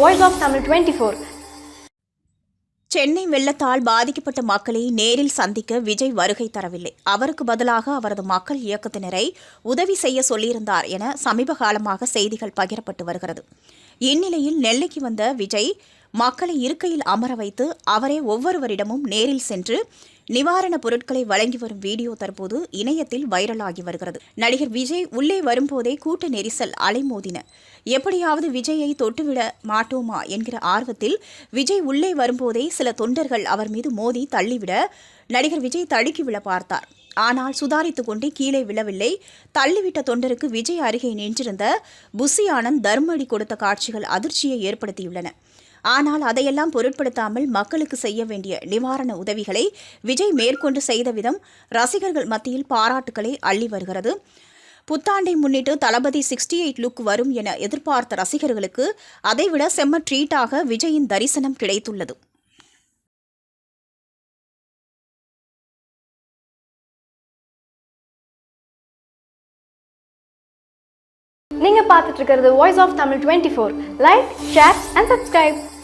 Voice of Tamil 24. Chennai வெள்ளத்தால் பாதிக்கப்பட்ட மக்களை நேரில் சந்திக்க விஜய் வருகை தரவில்லை. அவருக்கு பதிலாக அவரது மக்கள் இயக்கத்தினரை உதவி செய்ய சொல்லியிருந்தார் என சமீப காலமாக செய்திகள் பகிரப்பட்டு வருகிறது. இந்நிலையில் நெல்லைக்கு வந்த விஜய் மக்களை இருக்கையில் அமர வைத்து அவரே ஒவ்வொருவரிடமும் நேரில் சென்று நிவாரணப் பொருட்களை வழங்கி வரும் வீடியோ தற்போது இணையத்தில் வைரலாகி வருகிறது. நடிகர் விஜய் உள்ளே வரும்போதே கூட்ட நெரிசல் அலைமோதின. எப்படியாவது விஜயை தொட்டுவிட மாட்டோமா என்கிற ஆர்வத்தில் விஜய் உள்ளே வரும்போதே சில தொண்டர்கள் அவர் மீது மோதி தள்ளிவிட நடிகர் விஜய் தடுக்கி விழ பார்த்தார். ஆனால் சுதாரித்துக் கொண்டு கீழே விழவில்லை. தள்ளிவிட்ட தொண்டருக்கு விஜய் அருகே நின்றிருந்த புசி ஆனந்த் தர்மடி கொடுத்த காட்சிகள் அதிர்ச்சியை ஏற்படுத்தியுள்ளன. ஆனால் அதையெல்லாம் பொருட்படுத்தாமல் மக்களுக்கு செய்ய வேண்டிய நிவாரண உதவிகளை விஜய் மேற்கொண்டு செய்த விதம் ரசிகர்கள் மத்தியில் பாராட்டுக்களை அள்ளி வருகிறது. புத்தாண்டை முன்னிட்டு தளபதி 68 லுக் வரும் என எதிர்பார்த்த ரசிகர்களுக்கு அதைவிட செம்ம ட்ரீட்டாக விஜயின் தரிசனம் கிடைத்துள்ளது. நீங்க பார்த்துட்டு இருக்கிறது Voice of Tamil 24. Like, share and subscribe.